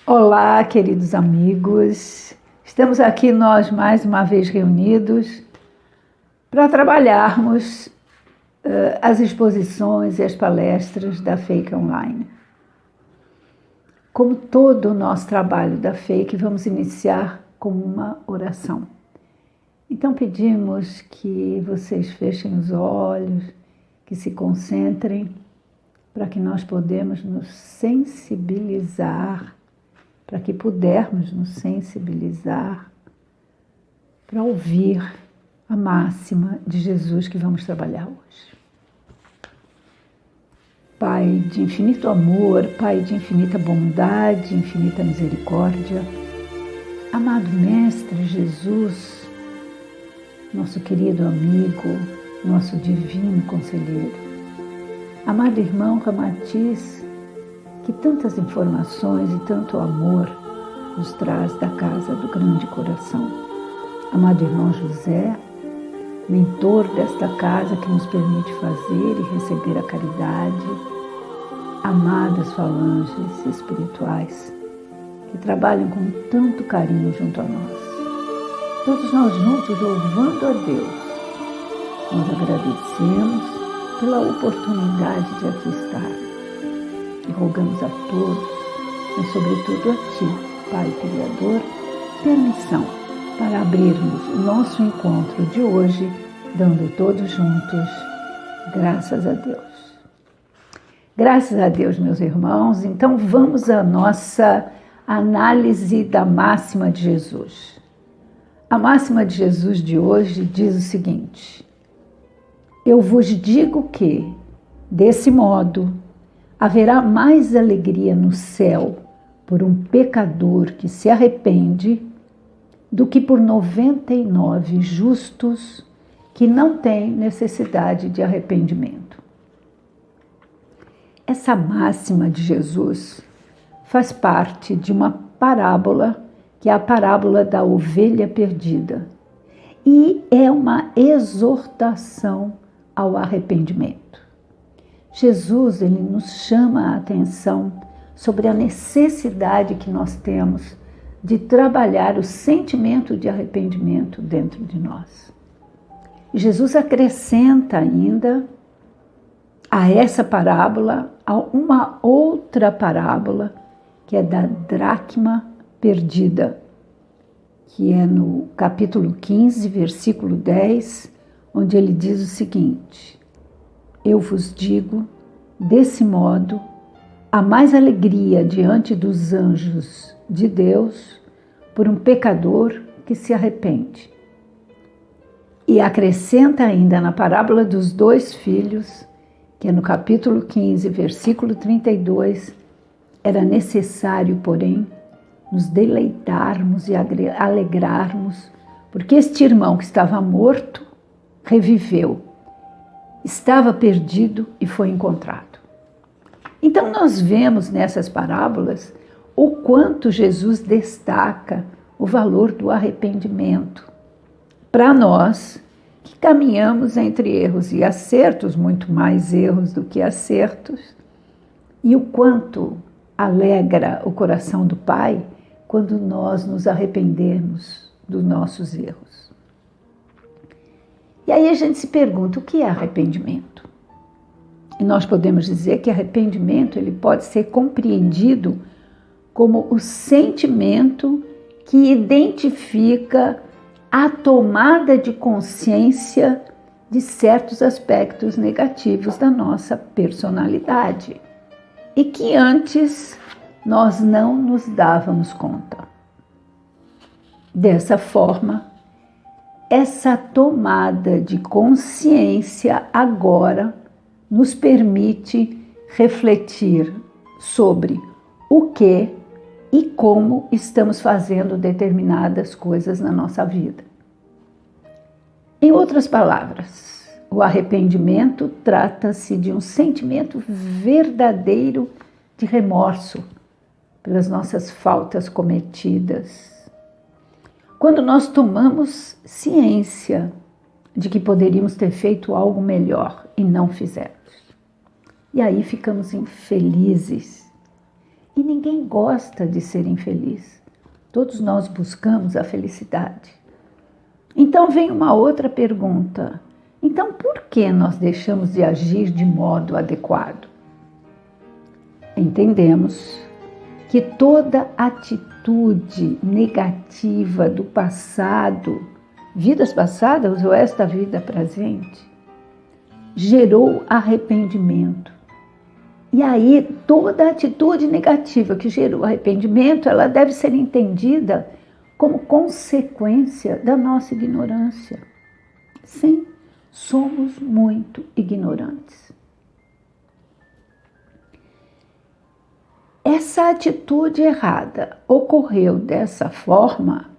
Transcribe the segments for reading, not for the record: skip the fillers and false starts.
Olá, queridos amigos. Estamos aqui nós mais uma vez reunidos para trabalharmos as exposições e as palestras da Fake Online. Como todo o nosso trabalho da Fake, vamos iniciar com uma oração. Então pedimos que vocês fechem os olhos, que se concentrem, para que nós podemos nos sensibilizar, para que pudermos nos sensibilizar para ouvir a máxima de Jesus que vamos trabalhar hoje. Pai de infinito amor, Pai de infinita bondade, infinita misericórdia, amado Mestre Jesus, nosso querido amigo, nosso divino conselheiro, amado irmão Ramatiz, que tantas informações e tanto amor nos traz da casa do grande coração. Amado irmão José, mentor desta casa que nos permite fazer e receber a caridade. Amadas falanges espirituais que trabalham com tanto carinho junto a nós. Todos nós juntos louvando a Deus. Nós agradecemos pela oportunidade de aqui estar. E rogamos a todos, mas sobretudo a Ti, Pai Criador, permissão para abrirmos o nosso encontro de hoje, dando todos juntos graças a Deus. Graças a Deus, meus irmãos. Então vamos à nossa análise da máxima de Jesus. A máxima de Jesus de hoje diz o seguinte: eu vos digo que, desse modo, haverá mais alegria no céu por um pecador que se arrepende do que por 99 justos que não têm necessidade de arrependimento. Essa máxima de Jesus faz parte de uma parábola, que é a parábola da ovelha perdida, e é uma exortação ao arrependimento. Jesus, ele nos chama a atenção sobre a necessidade que nós temos de trabalhar o sentimento de arrependimento dentro de nós. Jesus acrescenta ainda a essa parábola uma outra parábola, que é da dracma perdida, que é no capítulo 15, versículo 10, onde ele diz o seguinte: eu vos digo, desse modo, há mais alegria diante dos anjos de Deus por um pecador que se arrepende. E acrescenta ainda na parábola dos 2 filhos, que é no capítulo 15, versículo 32, era necessário, porém, nos deleitarmos e alegrarmos, porque este irmão que estava morto reviveu. Estava perdido e foi encontrado. Então nós vemos nessas parábolas o quanto Jesus destaca o valor do arrependimento para nós que caminhamos entre erros e acertos, muito mais erros do que acertos, e o quanto alegra o coração do Pai quando nós nos arrependemos dos nossos erros. E aí a gente se pergunta, o que é arrependimento? E nós podemos dizer que arrependimento ele pode ser compreendido como o sentimento que identifica a tomada de consciência de certos aspectos negativos da nossa personalidade e que antes nós não nos dávamos conta. Dessa forma, essa tomada de consciência agora nos permite refletir sobre o que e como estamos fazendo determinadas coisas na nossa vida. Em outras palavras, o arrependimento trata-se de um sentimento verdadeiro de remorso pelas nossas faltas cometidas. Quando nós tomamos ciência de que poderíamos ter feito algo melhor e não fizemos. E aí ficamos infelizes E ninguém gosta de ser infeliz. Todos nós buscamos a felicidade. Então vem uma outra pergunta. Então por que nós deixamos de agir de modo adequado? Entendemos que toda atitude negativa do passado, vidas passadas ou esta vida presente, gerou arrependimento. E aí toda atitude negativa que gerou arrependimento, ela deve ser entendida como consequência da nossa ignorância. Sim, somos muito ignorantes. Essa atitude errada ocorreu dessa forma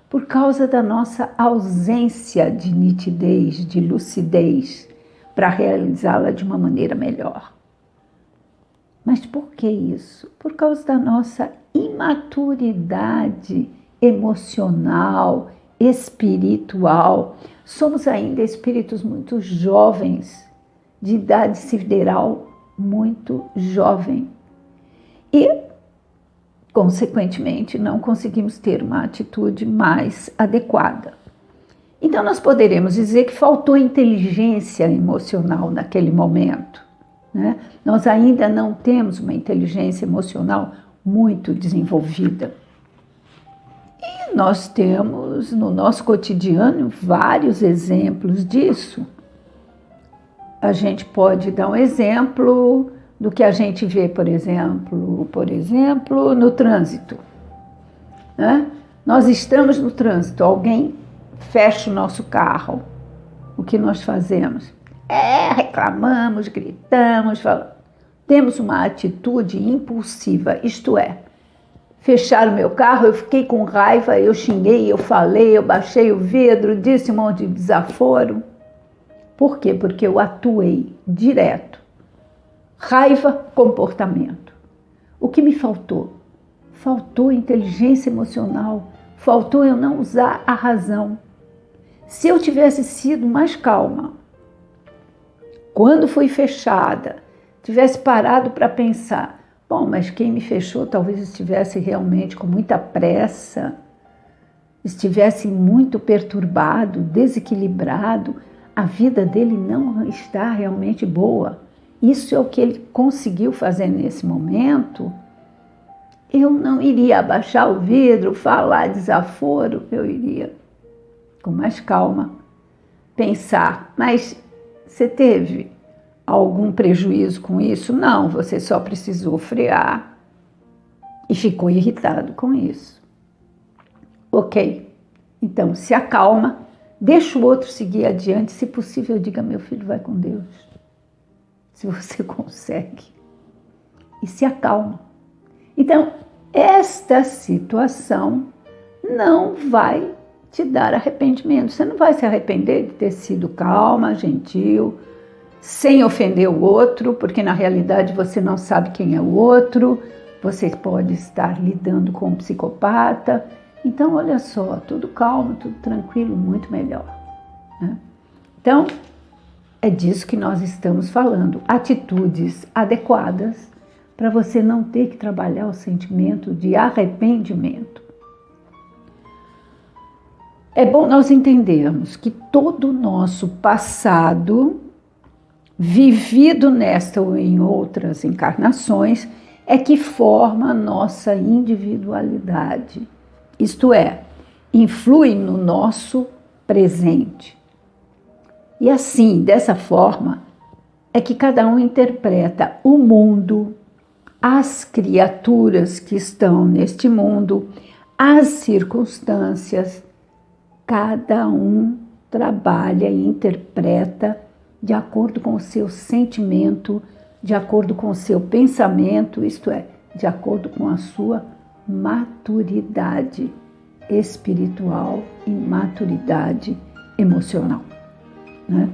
por causa da nossa ausência de nitidez, de lucidez, para realizá-la de uma maneira melhor. Mas por que isso? Por causa da nossa imaturidade emocional, espiritual. Somos ainda espíritos muito jovens, de idade sideral muito jovem. E, consequentemente, não conseguimos ter uma atitude mais adequada. Então, nós poderemos dizer que faltou inteligência emocional naquele momento, né? Nós ainda não temos uma inteligência emocional muito desenvolvida. E nós temos no nosso cotidiano vários exemplos disso. A gente pode dar um exemplo do que a gente vê, por exemplo, no trânsito, né? Nós estamos no trânsito, alguém fecha o nosso carro. O que nós fazemos? Reclamamos, gritamos, falamos. Temos uma atitude impulsiva, isto é, fecharam o meu carro, eu fiquei com raiva, eu xinguei, eu falei, eu baixei o vidro, disse um monte de desaforo. Por quê? Porque eu atuei direto. Raiva, comportamento. O que me faltou? Faltou inteligência emocional, faltou eu não usar a razão. Se eu tivesse sido mais calma, quando fui fechada, tivesse parado para pensar, bom, mas quem me fechou talvez estivesse realmente com muita pressa, estivesse muito perturbado, desequilibrado, a vida dele não está realmente boa. Isso é o que ele conseguiu fazer nesse momento. Eu não iria abaixar o vidro, falar desaforo, eu iria com mais calma pensar, mas você teve algum prejuízo com isso? Não, você só precisou frear e ficou irritado com isso. Ok, então se acalma, deixa o outro seguir adiante, se possível diga, meu filho, vai com Deus. Se você consegue, e se acalma. Então, esta situação não vai te dar arrependimento. Você não vai se arrepender de ter sido calma, gentil, sem ofender o outro, porque na realidade você não sabe quem é o outro, você pode estar lidando com um psicopata. Então, olha só, tudo calmo, tudo tranquilo, muito melhor, né? Então, é disso que nós estamos falando. Atitudes adequadas para você não ter que trabalhar o sentimento de arrependimento. É bom nós entendermos que todo o nosso passado, vivido nesta ou em outras encarnações, é que forma a nossa individualidade. Isto é, influi no nosso presente. E assim, dessa forma, é que cada um interpreta o mundo, as criaturas que estão neste mundo, as circunstâncias. Cada um trabalha e interpreta de acordo com o seu sentimento, de acordo com o seu pensamento, isto é, de acordo com a sua maturidade espiritual e maturidade emocional, né?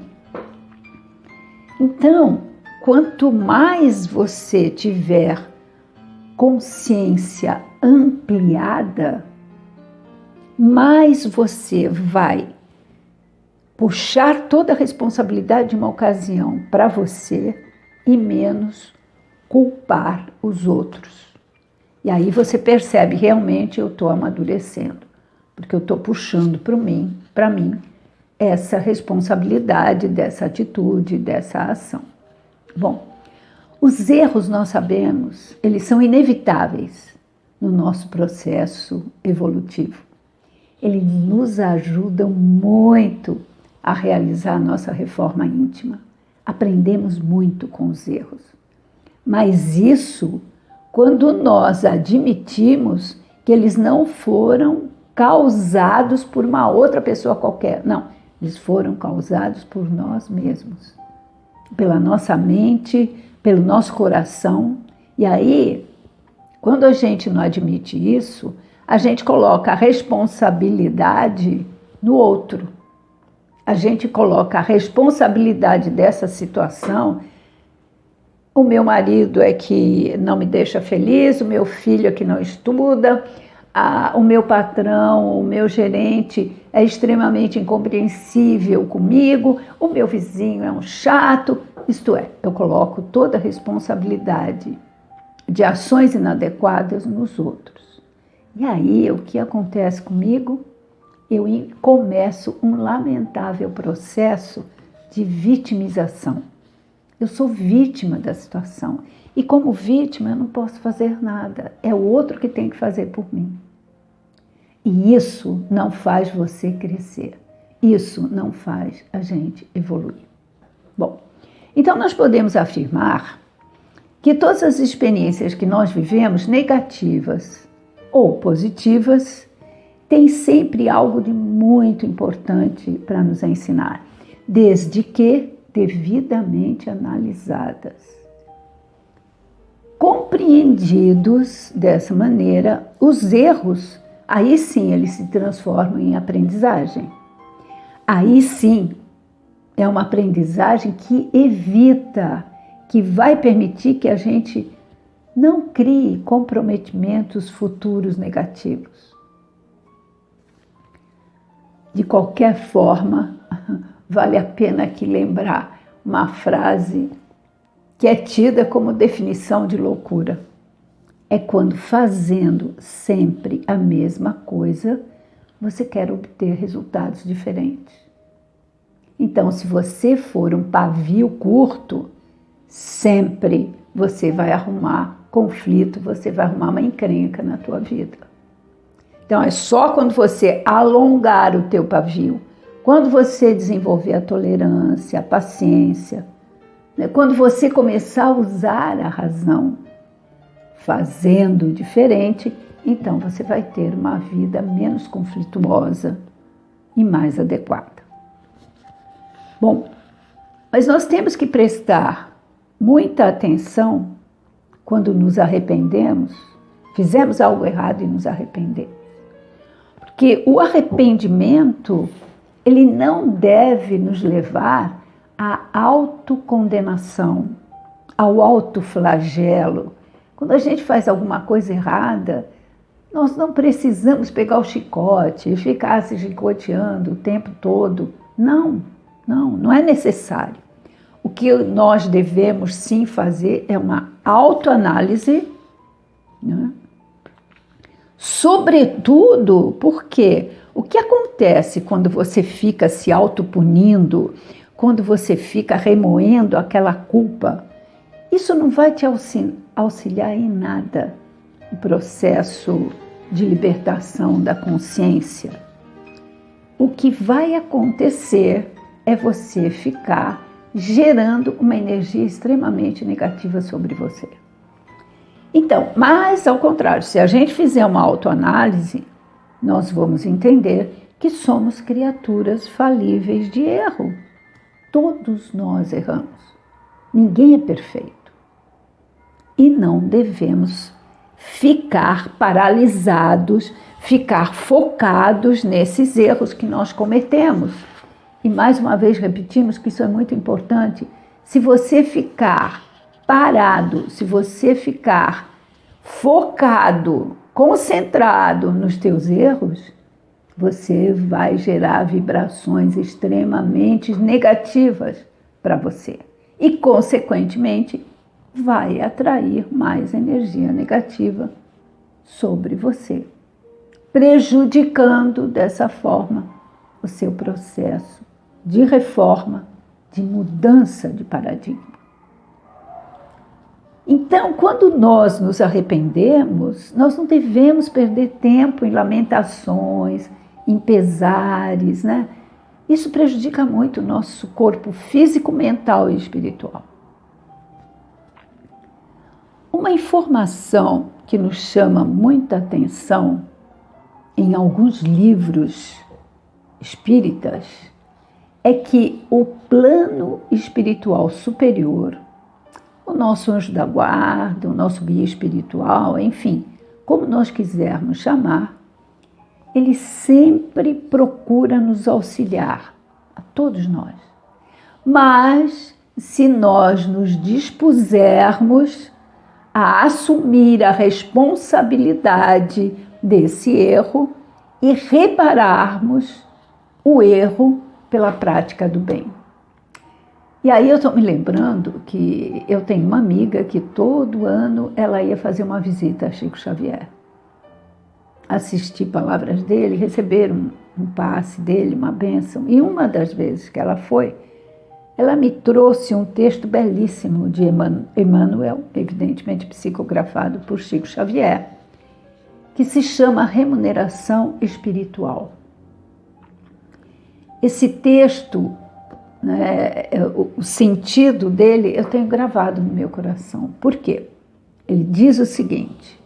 Então, quanto mais você tiver consciência ampliada, mais você vai puxar toda a responsabilidade de uma ocasião para você e menos culpar os outros. E aí você percebe, realmente eu estou amadurecendo, porque eu estou puxando para mim, essa responsabilidade dessa atitude, dessa ação. Bom, os erros, nós sabemos, eles são inevitáveis no nosso processo evolutivo. Eles nos ajudam muito a realizar a nossa reforma íntima. Aprendemos muito com os erros. Mas isso quando nós admitimos que eles não foram causados por uma outra pessoa qualquer. Não, eles foram causados por nós mesmos, pela nossa mente, pelo nosso coração. E aí, quando a gente não admite isso, a gente coloca a responsabilidade no outro. A gente coloca a responsabilidade dessa situação. O meu marido é que não me deixa feliz, o meu filho é que não estuda, o meu patrão, o meu gerente é extremamente incompreensível comigo, o meu vizinho é um chato. Isto é, eu coloco toda a responsabilidade de ações inadequadas nos outros. E aí, o que acontece comigo? Eu começo um lamentável processo de vitimização. Eu sou vítima da situação. E como vítima, eu não posso fazer nada. É o outro que tem que fazer por mim. E isso não faz você crescer. Isso não faz a gente evoluir. Bom, então nós podemos afirmar que todas as experiências que nós vivemos, negativas ou positivas, têm sempre algo de muito importante para nos ensinar, desde que devidamente analisadas. Compreendidos dessa maneira, os erros, aí sim eles se transformam em aprendizagem. Aí sim é uma aprendizagem que evita, que vai permitir que a gente não crie comprometimentos futuros negativos. De qualquer forma, vale a pena aqui lembrar uma frase que é tida como definição de loucura. É quando fazendo sempre a mesma coisa, você quer obter resultados diferentes. Então, se você for um pavio curto, sempre você vai arrumar conflito, você vai arrumar uma encrenca na tua vida. Então, é só quando você alongar o teu pavio, quando você desenvolver a tolerância, a paciência, né? Quando você começar a usar a razão, fazendo diferente, então você vai ter uma vida menos conflituosa e mais adequada. Bom, mas nós temos que prestar muita atenção quando nos arrependemos, fizemos algo errado e nos arrependemos. Porque o arrependimento, ele não deve nos levar à autocondenação, ao autoflagelo. Quando a gente faz alguma coisa errada, nós não precisamos pegar o chicote e ficar se chicoteando o tempo todo. Não é necessário. O que nós devemos sim fazer é uma autoanálise, né? Sobretudo porque o que acontece quando você fica se autopunindo, quando você fica remoendo aquela culpa, isso não vai te auxiliar em nada no processo de libertação da consciência. O que vai acontecer é você ficar gerando uma energia extremamente negativa sobre você. Então, mas ao contrário, se a gente fizer uma autoanálise, nós vamos entender que somos criaturas falíveis de erro. Todos nós erramos. Ninguém é perfeito. E não devemos ficar paralisados, ficar focados nesses erros que nós cometemos. E mais uma vez repetimos que isso é muito importante. Se você ficar parado, se você ficar focado, concentrado nos teus erros, você vai gerar vibrações extremamente negativas para você. E, consequentemente, vai atrair mais energia negativa sobre você, prejudicando dessa forma o seu processo de reforma, de mudança de paradigma. Então, quando nós nos arrependemos, nós não devemos perder tempo em lamentações, em pesares, né? Isso prejudica muito o nosso corpo físico, mental e espiritual. Uma informação que nos chama muita atenção em alguns livros espíritas é que o plano espiritual superior, o nosso anjo da guarda, o nosso guia espiritual, enfim, como nós quisermos chamar, ele sempre procura nos auxiliar, a todos nós. Mas, se nós nos dispusermos a assumir a responsabilidade desse erro e repararmos o erro pela prática do bem. E aí eu estou me lembrando que eu tenho uma amiga que todo ano ela ia fazer uma visita a Chico Xavier. Assistir palavras dele, receber um passe dele, uma bênção. E uma das vezes que ela foi, ela me trouxe um texto belíssimo de Emmanuel, evidentemente psicografado por Chico Xavier, que se chama Remuneração Espiritual. Esse texto, né, o sentido dele, eu tenho gravado no meu coração. Por quê? Ele diz o seguinte: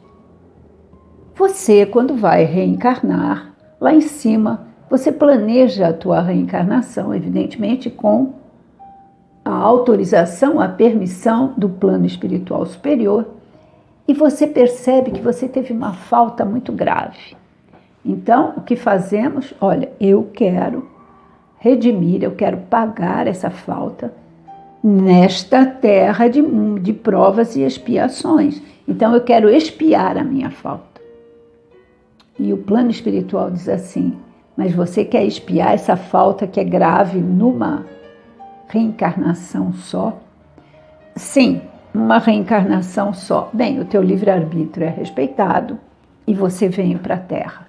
você, quando vai reencarnar, lá em cima, você planeja a tua reencarnação, evidentemente, com a autorização, a permissão do plano espiritual superior, e você percebe que você teve uma falta muito grave. Então, o que fazemos? Olha, eu quero redimir, eu quero pagar essa falta nesta terra de provas e expiações. Então, eu quero expiar a minha falta. E o plano espiritual diz assim: mas você quer expiar essa falta que é grave numa reencarnação só? Sim, uma reencarnação só. Bem, o teu livre-arbítrio é respeitado e você vem para a Terra.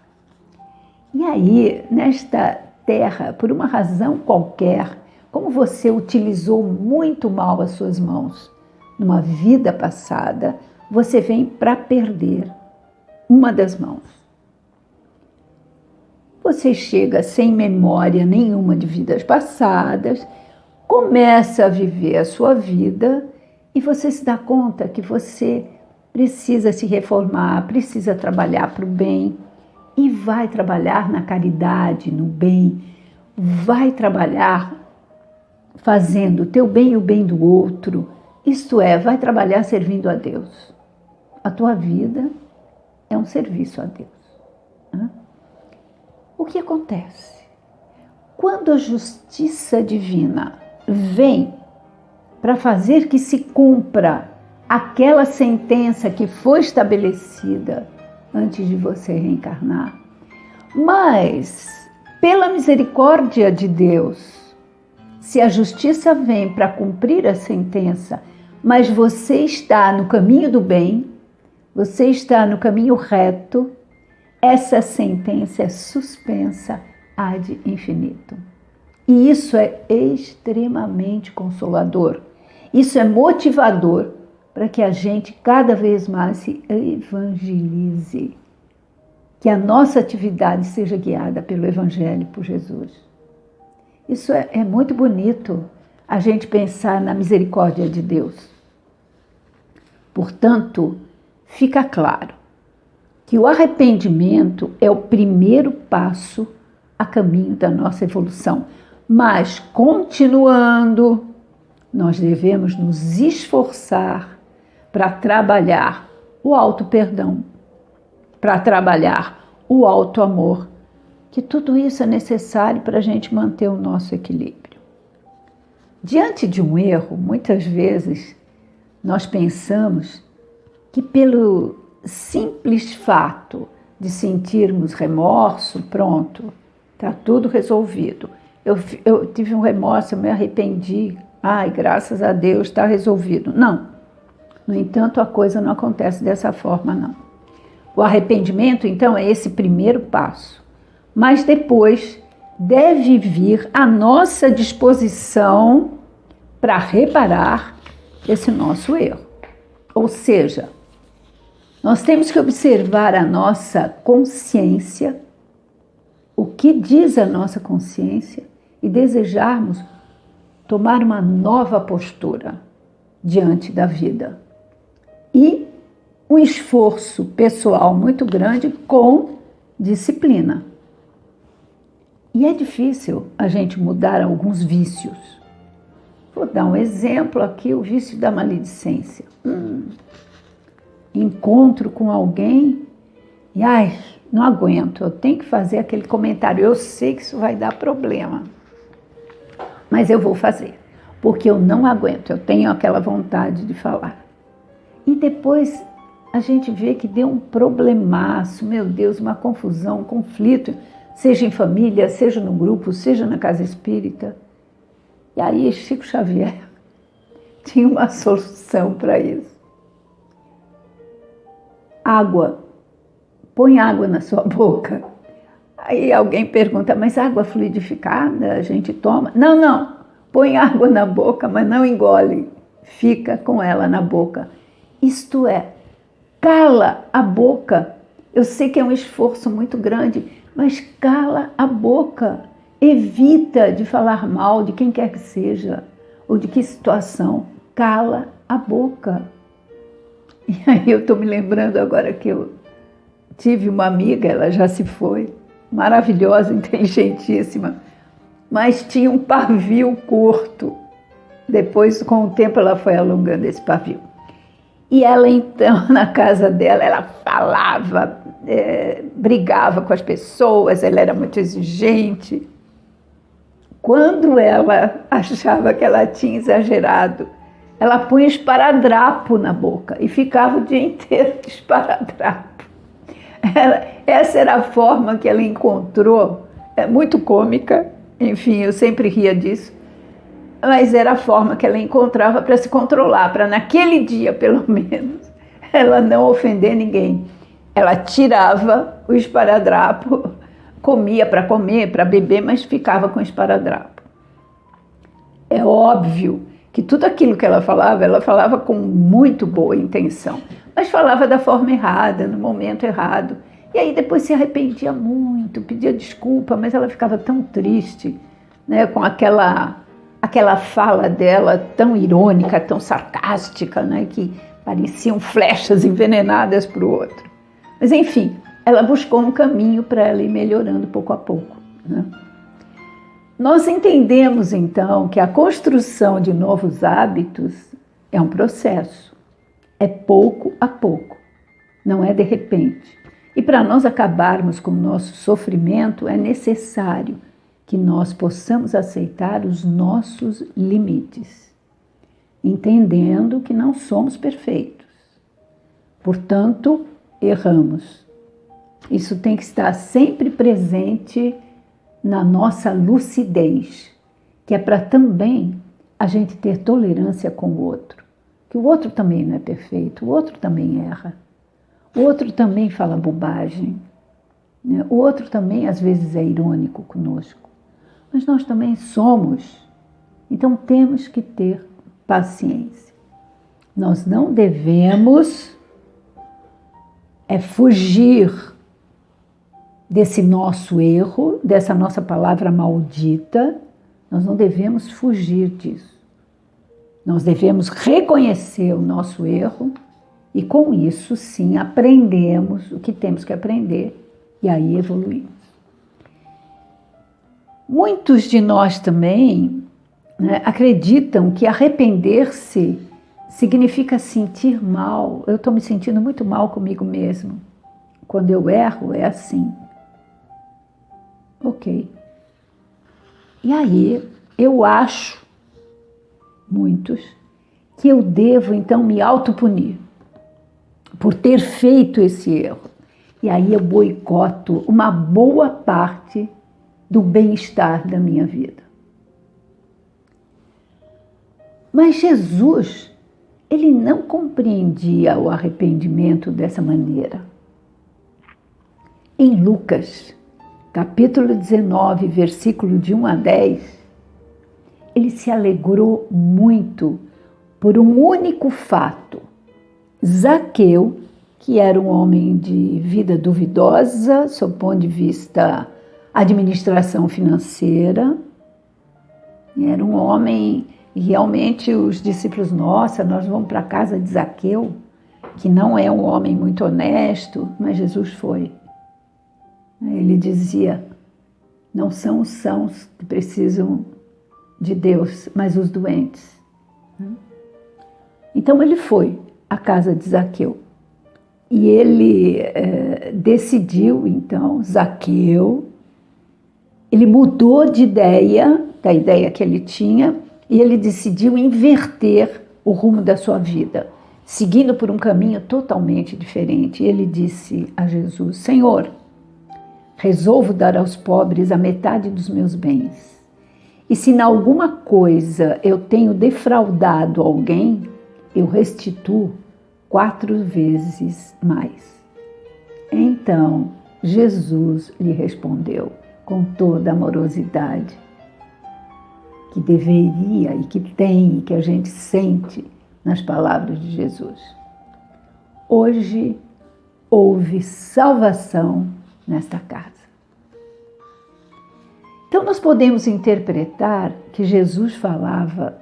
E aí, nesta Terra, por uma razão qualquer, como você utilizou muito mal as suas mãos numa vida passada, você vem para perder uma das mãos. Você chega sem memória nenhuma de vidas passadas, começa a viver a sua vida e você se dá conta que você precisa se reformar, precisa trabalhar para o bem e vai trabalhar na caridade, no bem, vai trabalhar fazendo o teu bem e o bem do outro, isto é, vai trabalhar servindo a Deus. A tua vida é um serviço a Deus. O que acontece? Quando a justiça divina vem para fazer que se cumpra aquela sentença que foi estabelecida antes de você reencarnar, mas pela misericórdia de Deus, se a justiça vem para cumprir a sentença, mas você está no caminho do bem, você está no caminho reto, essa sentença é suspensa ad infinito. E isso é extremamente consolador. Isso é motivador para que a gente cada vez mais se evangelize. Que a nossa atividade seja guiada pelo Evangelho, por Jesus. Isso é muito bonito, a gente pensar na misericórdia de Deus. Portanto, fica claro que o arrependimento é o primeiro passo a caminho da nossa evolução. Mas, continuando, nós devemos nos esforçar para trabalhar o auto-perdão, para trabalhar o auto-amor, que tudo isso é necessário para a gente manter o nosso equilíbrio. Diante de um erro, muitas vezes, nós pensamos que pelo simples fato de sentirmos remorso, pronto, está tudo resolvido. Eu tive um remorso, eu me arrependi, ai, graças a Deus, está resolvido. Não. No entanto, a coisa não acontece dessa forma, não. O arrependimento, então, é esse primeiro passo. Mas depois deve vir a nossa disposição para reparar esse nosso erro. Ou seja, nós temos que observar a nossa consciência, o que diz a nossa consciência, e desejarmos tomar uma nova postura diante da vida. E um esforço pessoal muito grande com disciplina. E é difícil a gente mudar alguns vícios. Vou dar um exemplo aqui, o vício da maledicência. Encontro com alguém e, não aguento, eu tenho que fazer aquele comentário. Eu sei que isso vai dar problema, mas eu vou fazer, porque eu não aguento, eu tenho aquela vontade de falar. E depois a gente vê que deu um problemaço, meu Deus, uma confusão, um conflito, seja em família, seja no grupo, seja na casa espírita. E aí Chico Xavier tinha uma solução para isso. Água. Põe água na sua boca. Aí alguém pergunta, mas água fluidificada a gente toma? Não. Põe água na boca, mas não engole. Fica com ela na boca. Isto é, cala a boca. Eu sei que é um esforço muito grande, mas cala a boca. Evita de falar mal de quem quer que seja, ou de que situação. Cala a boca. E aí eu estou me lembrando agora que eu tive uma amiga, ela já se foi, maravilhosa, inteligentíssima, mas tinha um pavio curto. Depois, com o tempo, ela foi alongando esse pavio. E ela, então, na casa dela, ela falava, brigava com as pessoas, ela era muito exigente. Quando ela achava que ela tinha exagerado, ela punha esparadrapo na boca e ficava o dia inteiro de esparadrapo. Essa era a forma que ela encontrou, muito cômica, enfim, eu sempre ria disso, mas era a forma que ela encontrava para se controlar, para naquele dia, pelo menos, ela não ofender ninguém. Ela tirava o esparadrapo, comia para comer, para beber, mas ficava com esparadrapo. É óbvio que tudo aquilo que ela falava com muito boa intenção, mas falava da forma errada, no momento errado. E aí depois se arrependia muito, pedia desculpa, mas ela ficava tão triste, né, com aquela fala dela tão irônica, tão sarcástica, né, que pareciam flechas envenenadas para o outro. Mas enfim, ela buscou um caminho para ela ir melhorando pouco a pouco, né? Nós entendemos, então, que a construção de novos hábitos é um processo. É pouco a pouco, não é de repente. E para nós acabarmos com o nosso sofrimento, é necessário que nós possamos aceitar os nossos limites, entendendo que não somos perfeitos. Portanto, erramos. Isso tem que estar sempre presente na nossa lucidez, que é para também a gente ter tolerância com o outro. Que o outro também não é perfeito, o outro também erra, o outro também fala bobagem, né? O outro também às vezes é irônico conosco, mas nós também somos, então temos que ter paciência. Nós não devemos fugir desse nosso erro, dessa nossa palavra maldita, nós não devemos fugir disso. Nós devemos reconhecer o nosso erro e com isso, sim, aprendemos o que temos que aprender e aí evoluímos. Muitos de nós também, né, acreditam que arrepender-se significa sentir mal. Eu estou me sentindo muito mal comigo mesmo. Quando eu erro, é assim. Ok. E aí, eu acho, muitos, que eu devo, então, me autopunir por ter feito esse erro. E aí eu boicoto uma boa parte do bem-estar da minha vida. Mas Jesus, ele não compreendia o arrependimento dessa maneira. Em Lucas, capítulo 19, versículo de 1 a 10, ele se alegrou muito por um único fato. Zaqueu, que era um homem de vida duvidosa, sob o ponto de vista administração financeira, era um homem, e realmente os discípulos, nossa, nós vamos para a casa de Zaqueu, que não é um homem muito honesto, mas Jesus foi. Ele dizia, não são os sãos que precisam de Deus, mas os doentes. Então ele foi à casa de Zaqueu. E ele decidiu, então, Zaqueu, ele mudou de ideia, da ideia que ele tinha, e ele decidiu inverter o rumo da sua vida, seguindo por um caminho totalmente diferente. E ele disse a Jesus, Senhor, resolvo dar aos pobres a metade dos meus bens. E se em alguma coisa eu tenho defraudado alguém, eu restituo 4 vezes mais. Então, Jesus lhe respondeu com toda a amorosidade que deveria e que tem e que a gente sente nas palavras de Jesus. Hoje houve salvação nesta casa. Então nós podemos interpretar que Jesus falava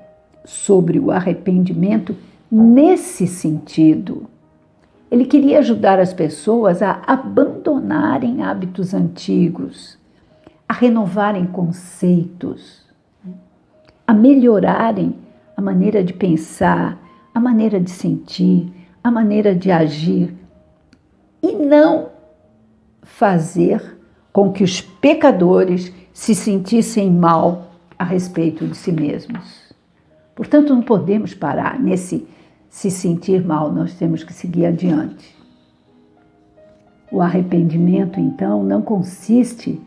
sobre o arrependimento nesse sentido. Ele queria ajudar as pessoas a abandonarem hábitos antigos, a renovarem conceitos, a melhorarem a maneira de pensar, a maneira de sentir, a maneira de agir e não fazer com que os pecadores se sentissem mal a respeito de si mesmos. Portanto, não podemos parar nesse se sentir mal, nós temos que seguir adiante. O arrependimento, então, não consiste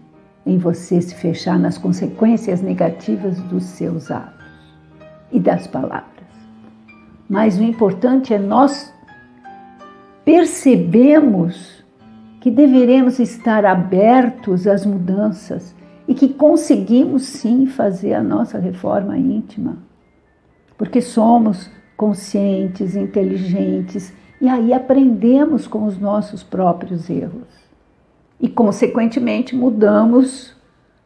em você se fechar nas consequências negativas dos seus atos e das palavras. Mas o importante é nós percebemos que deveremos estar abertos às mudanças e que conseguimos sim fazer a nossa reforma íntima, porque somos conscientes, inteligentes, e aí aprendemos com os nossos próprios erros. E, consequentemente, mudamos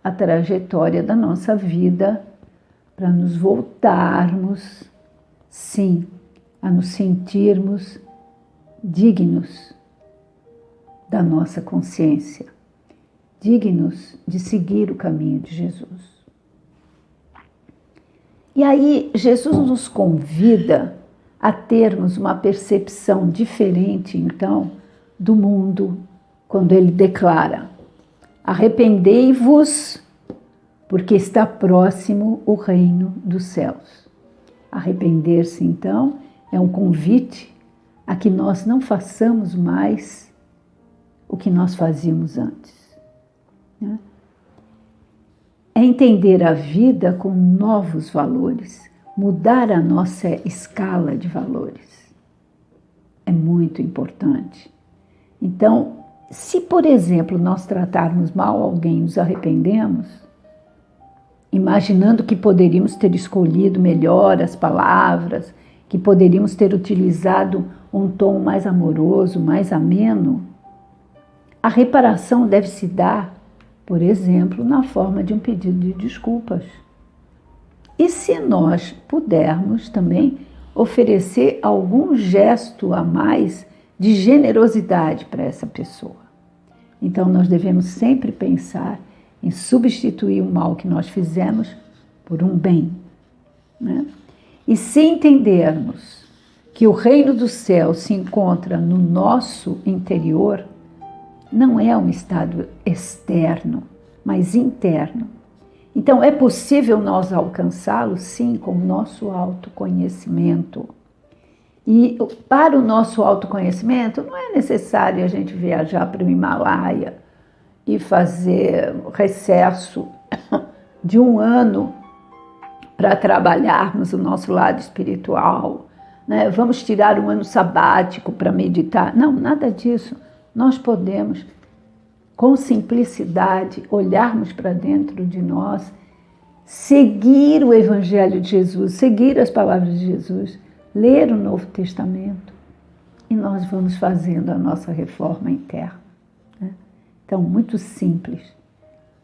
a trajetória da nossa vida para nos voltarmos, sim, a nos sentirmos dignos da nossa consciência, dignos de seguir o caminho de Jesus. E aí, Jesus nos convida a termos uma percepção diferente, então, do mundo, quando ele declara: arrependei-vos, porque está próximo o reino dos céus. Arrepender-se, então, é um convite a que nós não façamos mais o que nós fazíamos antes. Né? É entender a vida com novos valores, mudar a nossa escala de valores. É muito importante. Então, se, por exemplo, nós tratarmos mal alguém e nos arrependemos, imaginando que poderíamos ter escolhido melhor as palavras, que poderíamos ter utilizado um tom mais amoroso, mais ameno, a reparação deve se dar, por exemplo, na forma de um pedido de desculpas. E se nós pudermos também oferecer algum gesto a mais de generosidade para essa pessoa. Então, nós devemos sempre pensar em substituir o mal que nós fizemos por um bem. Né? E se entendermos que o reino do céu se encontra no nosso interior, não é um estado externo, mas interno. Então, é possível nós alcançá-lo, sim, com o nosso autoconhecimento. E para o nosso autoconhecimento, não é necessário a gente viajar para o Himalaia e fazer recesso de 1 ano para trabalharmos o nosso lado espiritual. Né? Vamos tirar 1 ano sabático para meditar. Não, nada disso. Nós podemos com simplicidade, olharmos para dentro de nós, seguir o Evangelho de Jesus, seguir as palavras de Jesus, ler o Novo Testamento, e nós vamos fazendo a nossa reforma interna. Né? Então, muito simples,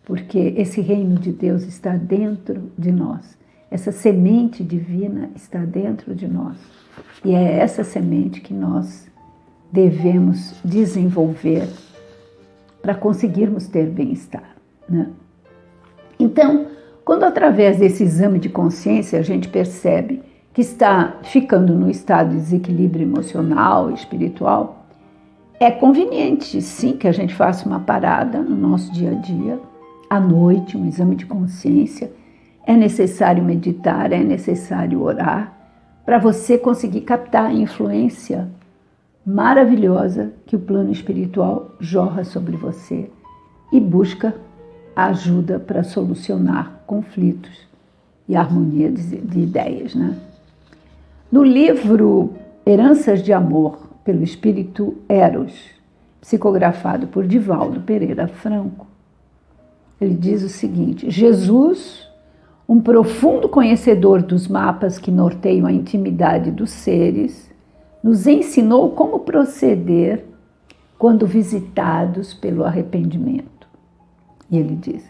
porque esse reino de Deus está dentro de nós. Essa semente divina está dentro de nós. E é essa semente que nós devemos desenvolver para conseguirmos ter bem-estar. Né? Então, quando através desse exame de consciência a gente percebe que está ficando no estado de desequilíbrio emocional e espiritual, é conveniente, sim, que a gente faça uma parada no nosso dia a dia, à noite, um exame de consciência. É necessário meditar, é necessário orar, para você conseguir captar a influência maravilhosa que o plano espiritual jorra sobre você e busca ajuda para solucionar conflitos e harmonia de ideias. Né? No livro Heranças de Amor, pelo Espírito Eros, psicografado por Divaldo Pereira Franco, ele diz o seguinte: Jesus, um profundo conhecedor dos mapas que norteiam a intimidade dos seres, nos ensinou como proceder quando visitados pelo arrependimento. E ele diz: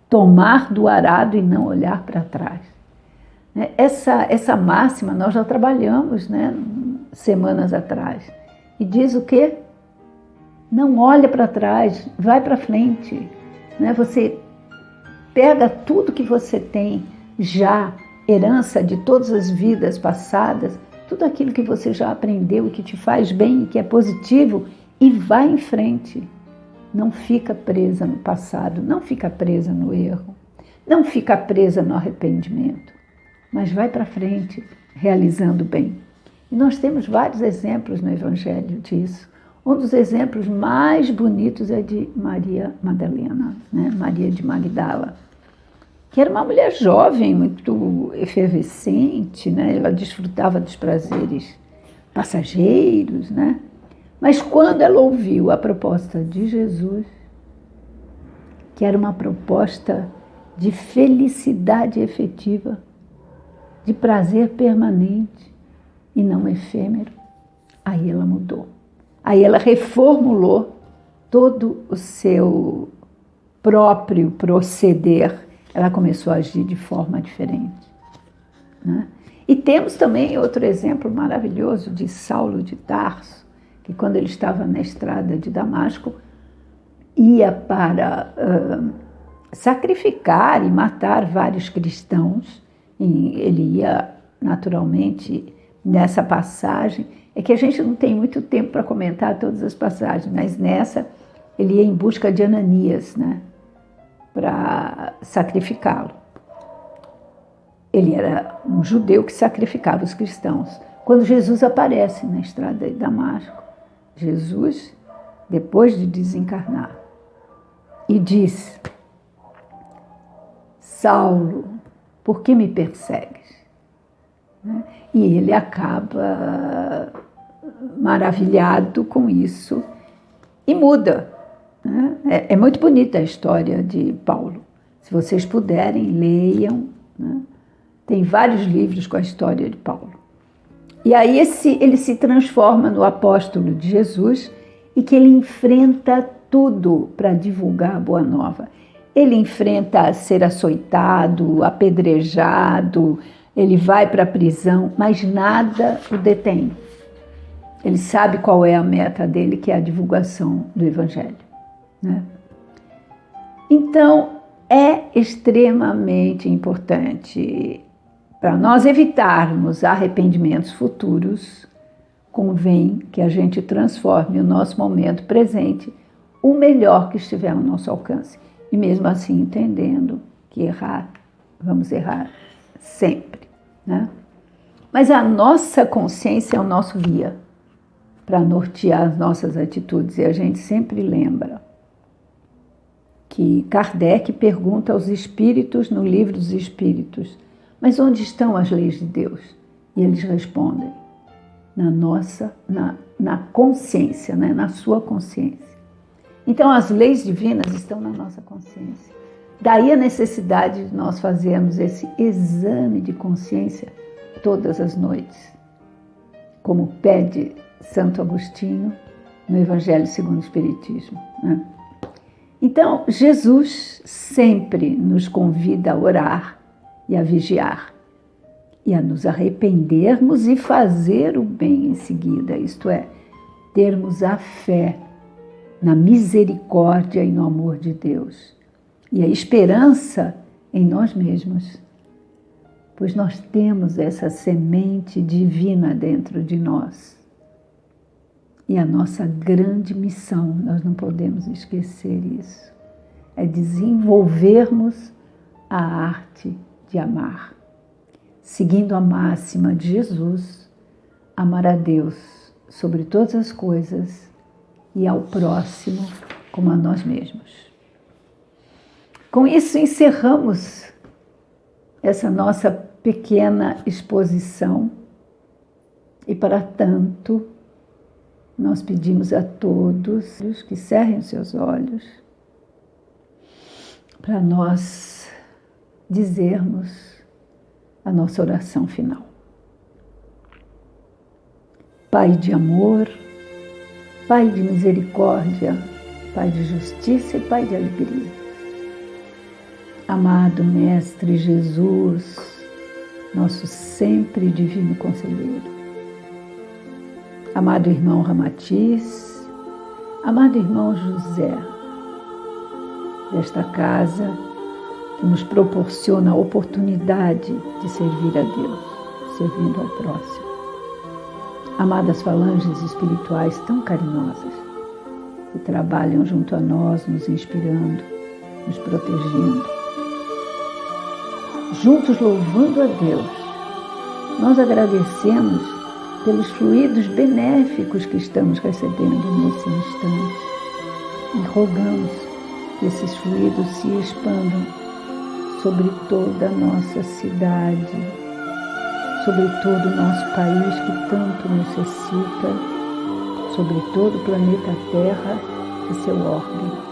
tomar do arado e não olhar para trás. Essa máxima nós já trabalhamos, né, semanas atrás. E diz o quê? Não olha para trás, vai para frente. Né? Você pega tudo que você tem já, herança de todas as vidas passadas, tudo aquilo que você já aprendeu, que te faz bem, que é positivo, e vai em frente. Não fica presa no passado, não fica presa no erro, não fica presa no arrependimento, mas vai para frente, realizando bem. E nós temos vários exemplos no Evangelho disso. Um dos exemplos mais bonitos é de Maria Madalena, né? Maria de Magdala, que era uma mulher jovem, muito efervescente, né? Ela desfrutava dos prazeres passageiros, né? Mas quando ela ouviu a proposta de Jesus, que era uma proposta de felicidade efetiva, de prazer permanente e não efêmero, aí ela mudou. Aí ela reformulou todo o seu próprio proceder. Ela começou a agir de forma diferente. Né? E temos também outro exemplo maravilhoso de Saulo de Tarso, que quando ele estava na estrada de Damasco, ia para sacrificar e matar vários cristãos. E ele ia, naturalmente, nessa passagem. É que a gente não tem muito tempo para comentar todas as passagens, mas nessa ele ia em busca de Ananias, né, para sacrificá-lo. Ele era um judeu que sacrificava os cristãos. Quando Jesus aparece na estrada de Damasco, Jesus, depois de desencarnar, e diz: Saulo, por que me persegues? E ele acaba maravilhado com isso e muda. Né? É muito bonita a história de Paulo. Se vocês puderem, leiam. Né? Tem vários livros com a história de Paulo. E aí ele se transforma no apóstolo de Jesus e que ele enfrenta tudo para divulgar a boa nova. Ele enfrenta ser açoitado, apedrejado, ele vai para a prisão, mas nada o detém. Ele sabe qual é a meta dele, que é a divulgação do Evangelho. Né? Então, é extremamente importante, para nós evitarmos arrependimentos futuros, convém que a gente transforme o nosso momento presente o melhor que estiver ao nosso alcance. E mesmo assim entendendo que vamos errar sempre. Né? Mas a nossa consciência é o nosso guia para nortear as nossas atitudes. E a gente sempre lembra que Kardec pergunta aos espíritos no Livro dos Espíritos: mas onde estão as leis de Deus? E eles respondem: na consciência, né? Na sua consciência. Então, as leis divinas estão na nossa consciência. Daí a necessidade de nós fazermos esse exame de consciência todas as noites, como pede Santo Agostinho no Evangelho segundo o Espiritismo, né? Então, Jesus sempre nos convida a orar e a vigiar, e a nos arrependermos e fazer o bem em seguida, isto é, termos a fé na misericórdia e no amor de Deus, e a esperança em nós mesmos, pois nós temos essa semente divina dentro de nós. E a nossa grande missão, nós não podemos esquecer isso, é desenvolvermos a arte de amar, seguindo a máxima de Jesus, amar a Deus sobre todas as coisas e ao próximo como a nós mesmos. Com isso, encerramos essa nossa pequena exposição e, para tanto, nós pedimos a todos que cerrem os seus olhos para nós dizermos a nossa oração final. Pai de amor, Pai de misericórdia, Pai de justiça e Pai de alegria. Amado Mestre Jesus, nosso sempre divino conselheiro. Amado irmão Ramatiz, amado irmão José, desta casa que nos proporciona a oportunidade de servir a Deus, servindo ao próximo. Amadas falanges espirituais tão carinhosas, que trabalham junto a nós, nos inspirando, nos protegendo. Juntos louvando a Deus, nós agradecemos pelos fluidos benéficos que estamos recebendo nesse instante e rogamos que esses fluidos se expandam sobre toda a nossa cidade, sobre todo o nosso país que tanto necessita, sobre todo o planeta Terra e seu orbe.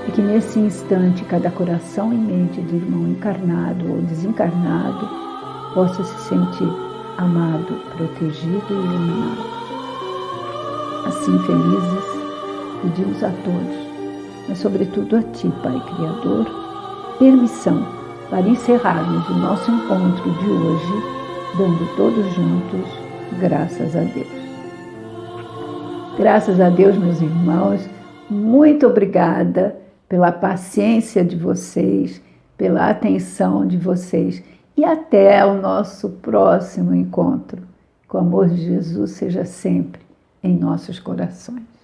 E que nesse instante cada coração e mente de irmão encarnado ou desencarnado possa se sentir amado, protegido e iluminado. Assim, felizes, pedimos a todos, mas sobretudo a Ti, Pai Criador, permissão para encerrarmos o nosso encontro de hoje, dando todos juntos graças a Deus. Graças a Deus, meus irmãos, muito obrigada pela paciência de vocês, pela atenção de vocês. E até o nosso próximo encontro. Que o amor de Jesus seja sempre em nossos corações.